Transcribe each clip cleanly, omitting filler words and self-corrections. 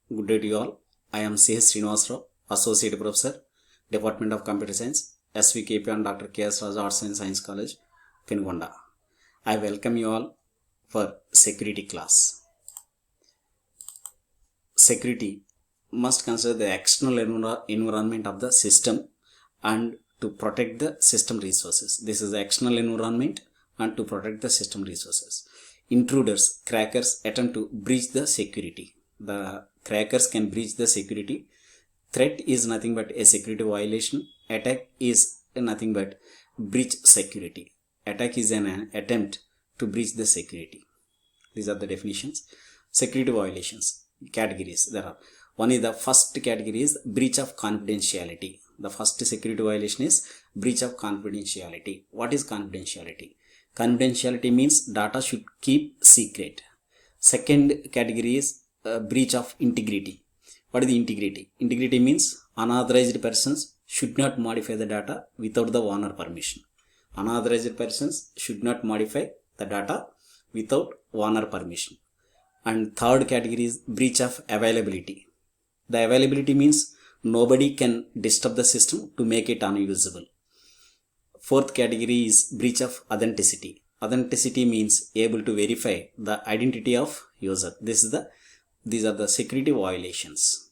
Good day to you all. I am C.H. Srinivasrao, Associate Professor, Department of Computer Science, SVKP and Dr. K.S. Raju Arts and Science College, Penugonda. I welcome you all for security class. Security must consider the external environment of the system and to protect the system resources. This is the external environment and to protect the system resources. Intruders, crackers attempt to breach the security. The crackers can breach the security. Threat is nothing but a security violation. Attack is nothing but breach security. Attack is an attempt to breach the security. These are the definitions. Security violations, categories there are. One is the first category is breach of confidentiality. The first security violation is breach of confidentiality. What is confidentiality? Confidentiality means data should keep secret. Second category is breach of integrity. What is the integrity? Integrity means unauthorized persons should not modify the data without the owner permission. Unauthorized persons should not modify the data without owner permission. And third category is breach of availability. The availability means nobody can disturb the system to make it unusable. Fourth category is breach of authenticity. Authenticity means able to verify the identity of user. These are the security violations.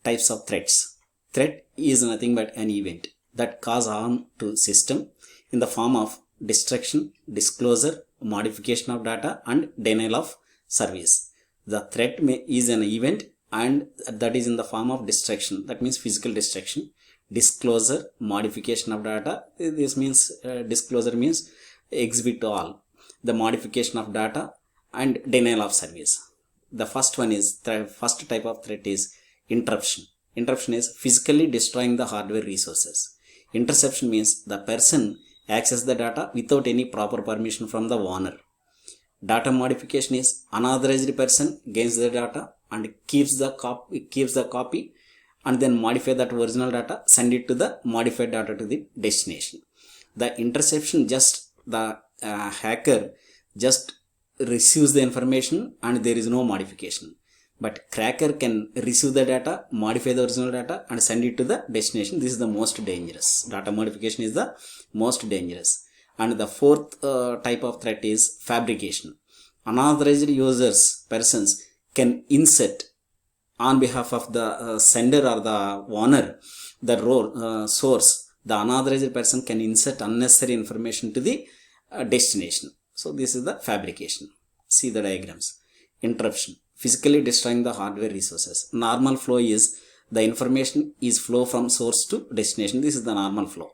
Types of threats. Threat is nothing but an event that cause harm to system in the form of destruction, disclosure, modification of data and denial of service. The threat is an event and that is in the form of destruction. That means physical destruction. Disclosure, modification of data. This means disclosure means exhibit all. The modification of data and denial of service. The first one is first type of threat is interruption. Interruption is physically destroying the hardware resources. Interception means the person access the data without any proper permission from the owner. Data modification is unauthorized person gains the data and keeps the copy and then modify that original data, send it to the modified data to the destination. The interception, just the hacker just receives the information and there is no modification. But cracker can receive the data, modify the original data and send it to the destination. This is the most dangerous. Data modification is the most dangerous. And the fourth type of threat is fabrication. Unauthorized users, persons can insert on behalf of the sender or the owner, the source. The unauthorized person can insert unnecessary information to the destination. So this is the fabrication. See the diagrams. Interruption. Physically destroying the hardware resources. Normal flow is the information is flow from source to destination. This is the normal flow.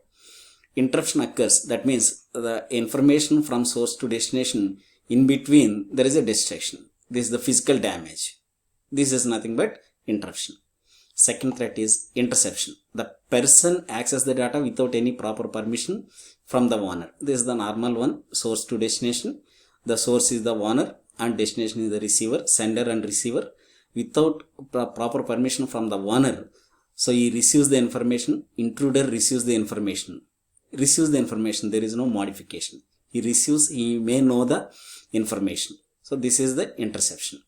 Interruption occurs. That means the information from source to destination, in between there is a distraction. This is the physical damage. This is nothing but interruption. Second threat is interception. The person accesses the data without any proper permission from the owner. This is the normal one, source to destination. The source is the owner and destination is the receiver, sender and receiver, without proper permission from the owner. So he receives the information, intruder receives the information. There is no modification. He may know the information. So this is the interception.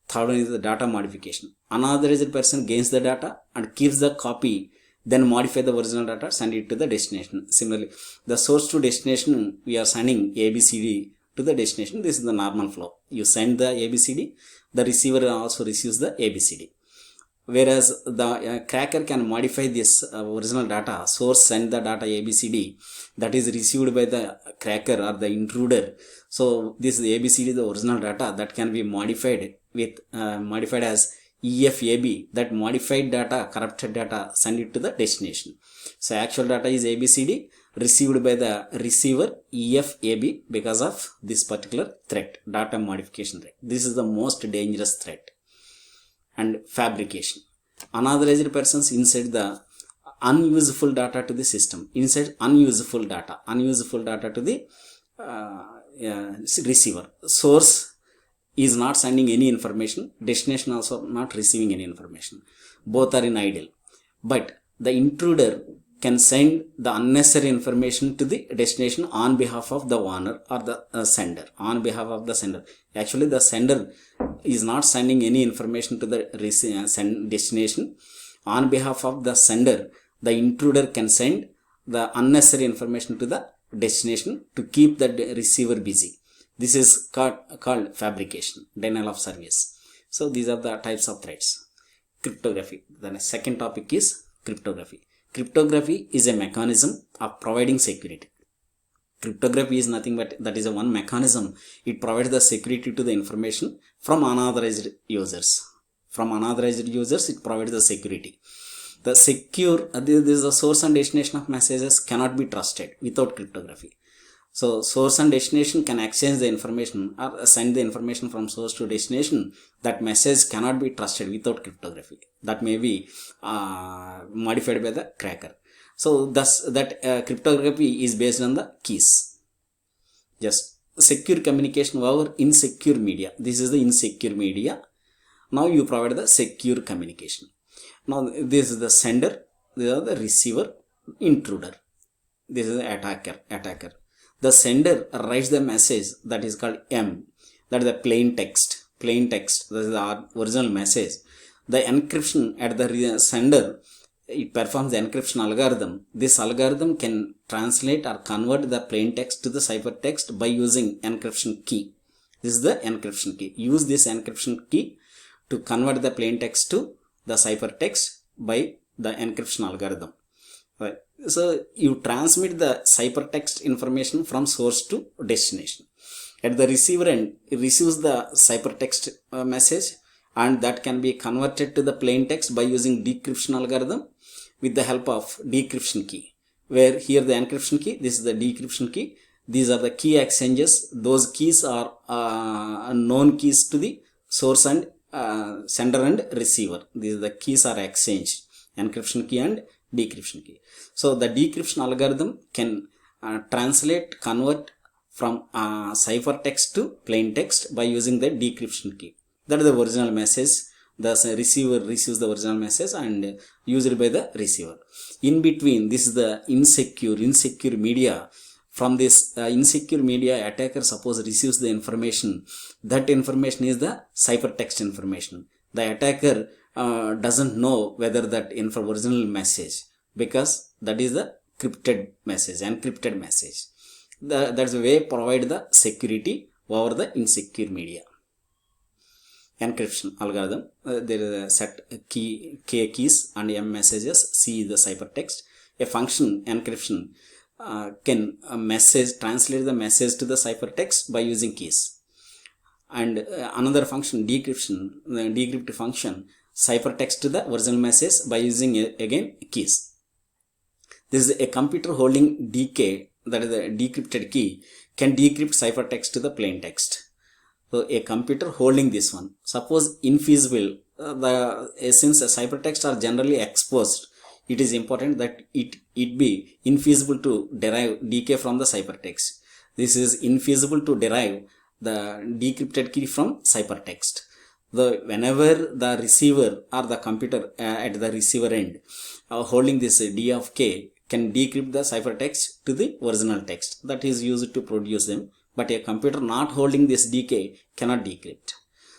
Third one is the data modification. Unauthorized person gains the data and keeps the copy, then modify the original data, send it to the destination. Similarly, the source to destination, we are sending ABCD to the destination. This is the normal flow. You send the ABCD, the receiver also receives the ABCD. Whereas the cracker can modify this original data, source send the data ABCD that is received by the cracker or the intruder. So this is the ABCD, the original data that can be modified with modified as EFAB. That modified data, corrupted data, send it to the destination. So actual data is ABCD received by the receiver EFAB because of this particular threat, data modification threat. This is the most dangerous threat. And fabrication. Unauthorized persons insert the unuseful data to the system. Insert unuseful data to the receiver. Source is not sending any information. Destination also not receiving any information. Both are in idle. But the intruder can send the unnecessary information to the destination on behalf of the owner or the sender, on behalf of the sender. Actually, the sender is not sending any information to the destination. On behalf of the sender, the intruder can send the unnecessary information to the destination to keep the receiver busy. This is called fabrication, denial of service. So these are the types of threats. Cryptography. The second topic is cryptography. Cryptography is a mechanism of providing security. Cryptography is nothing but that is a one mechanism. It provides the security to the information from unauthorized users. From unauthorized users, it provides the security. The secure, this is the source and destination of messages cannot be trusted without cryptography. So source and destination can exchange the information or send the information from source to destination. That message cannot be trusted without cryptography. That may be modified by the cracker. So thus that cryptography is based on the keys. Just secure communication over insecure media. This is the insecure media. Now you provide the secure communication. Now this is the sender, this is the receiver, intruder. This is the attacker. The sender writes the message that is called M, that is the plain text, that is the original message. The encryption at the sender, it performs the encryption algorithm. This algorithm can translate or convert the plain text to the ciphertext by using encryption key. This is the encryption key. Use this encryption key to convert the plain text to the ciphertext by the encryption algorithm. Right. So you transmit the ciphertext information from source to destination. At the receiver end, it receives the ciphertext message, and that can be converted to the plain text by using decryption algorithm with the help of decryption key. Where here the encryption key, this is the decryption key. These are the key exchanges. Those keys are known keys to the source and sender and receiver. These the keys are exchanged, encryption key and decryption key. So the decryption algorithm can convert from ciphertext to plain text by using the decryption key. That is the original message. The receiver receives the original message and used by the receiver. In between, this is the insecure media. From this insecure media, attacker suppose receives the information. That information is the ciphertext information. The attacker doesn't know whether that original message, because that is the encrypted message. That's the way provide the security over the insecure media. Encryption algorithm. There is a set K keys and M messages. C is the ciphertext. A function encryption can translate the message to the ciphertext by using keys. And another function, decryption, the decrypt function, ciphertext to the original message by using again keys. This is a computer holding DK, that is the decrypted key, can decrypt ciphertext to the plain text. So a computer holding this one, suppose infeasible, since ciphertext are generally exposed, it is important that it be infeasible to derive DK from the ciphertext. This is infeasible to derive the decrypted key from ciphertext. Whenever the receiver or the computer at the receiver end holding this D of K can decrypt the ciphertext to the original text that is used to produce them, but a computer not holding this DK cannot decrypt.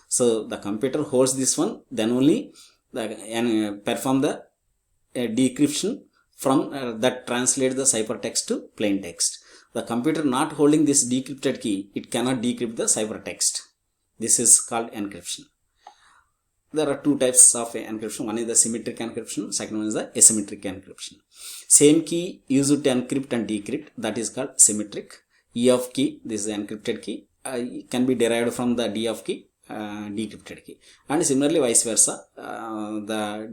So the computer holds this one, then only perform the decryption from that translate the ciphertext to plain text. The computer not holding this decrypted key, it cannot decrypt the ciphertext. This is called encryption. There are two types of encryption. One is the symmetric encryption, second one is the asymmetric encryption. Same key used to encrypt and decrypt, that is called symmetric. E of key, this is the encrypted key, can be derived from the D of key, decrypted key. And similarly vice versa, the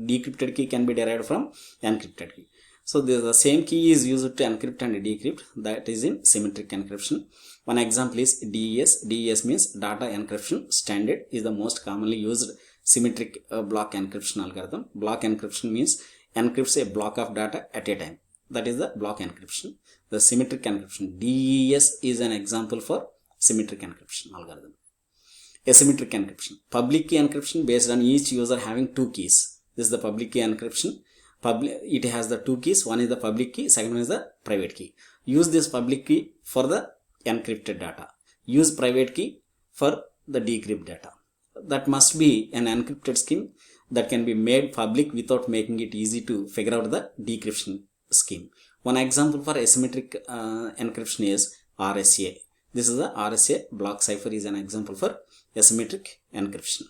decrypted key can be derived from encrypted key. So the same key is used to encrypt and decrypt, that is in symmetric encryption. One example is DES. DES means data encryption standard, is the most commonly used symmetric block encryption algorithm. Block encryption means encrypts a block of data at a time. That is the block encryption. The symmetric encryption, DES, is an example for symmetric encryption algorithm. Asymmetric encryption, public key encryption based on each user having two keys. This is the public key encryption. it has the two keys. One is the public key, second one is the private key. Use this public key for the encrypted data. Use private key for the decrypted data. That must be an encrypted scheme that can be made public without making it easy to figure out the decryption scheme. One example for asymmetric encryption is RSA. This is the RSA block cipher is an example for asymmetric encryption.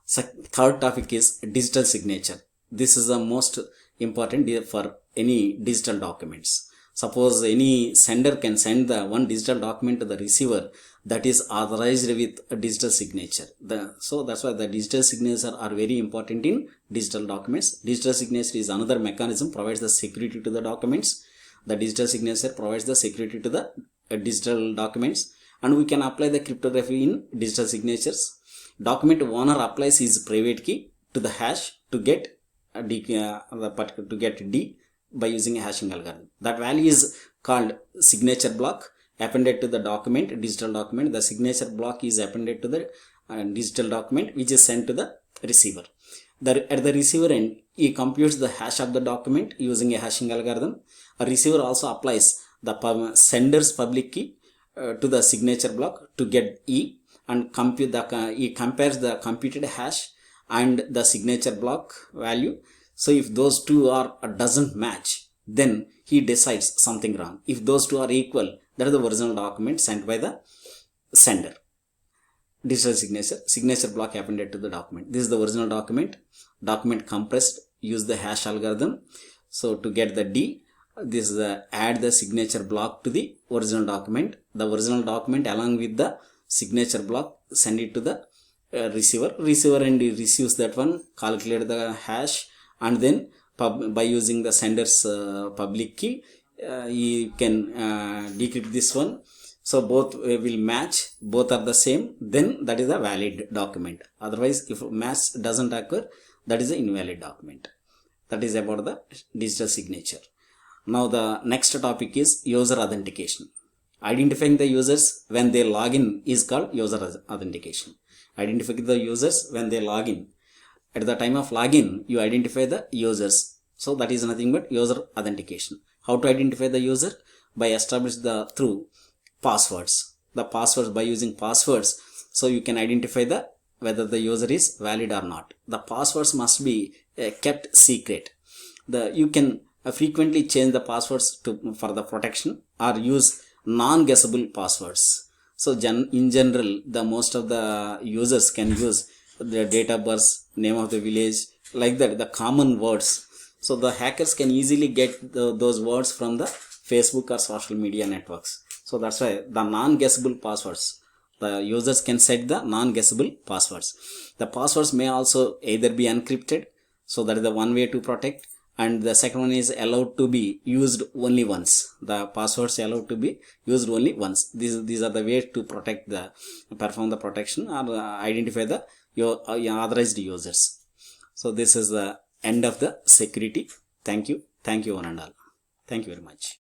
So third topic is digital signature. This is the most important for any digital documents. Suppose any sender can send the one digital document to the receiver that is authorized with a digital signature. So that's why the digital signatures are very important in digital documents. Digital signature is another mechanism, provides the security to the documents. The digital signature provides the security to the digital documents, and we can apply the cryptography in digital signatures. Document owner applies his private key to the hash to get D by using a hashing algorithm. That value is called signature block appended to the document, digital document. The signature block is appended to the digital document, which is sent to the receiver. At the receiver end, he computes the hash of the document using a hashing algorithm. A receiver also applies the sender's public key to the signature block to get E, and he compares the computed hash and the signature block value. So if those two doesn't match, then he decides something wrong. If those two are equal, that is the original document sent by the sender. Digital signature block appended to the document. This is the original document compressed, use the hash algorithm. So to get the D, this is add the signature block to the original document. The original document along with the signature block, send it to the receiver and he receives that one, calculate the hash, and then by using the sender's public key, he can decrypt this one. So both will match, both are the same, then that is a valid document. Otherwise, if match doesn't occur, that is an invalid document. That is about the digital signature. Now the next topic is user authentication. Identifying the users when they log in is called user authentication. Identifying the users when they log in. At the time of login, you identify the users. So that is nothing but user authentication. How to identify the user? By establishing through passwords. The passwords, by using passwords, so you can identify whether the user is valid or not. The passwords must be kept secret. You can frequently change the passwords for the protection, or use non-guessable passwords. So in general, the most of the users can use the date of birth, name of the village, like that, the common words. So the hackers can easily get those words from the Facebook or social media networks. So that's why the non-guessable passwords, the users can set the non-guessable passwords. The passwords may also either be encrypted, so that is the one way to protect, and the second one is allowed to be used only once. The passwords are allowed to be used only once. These are the ways to perform the protection or identify your authorized users. So this is the end of the security. Thank you one and all. Thank you very much.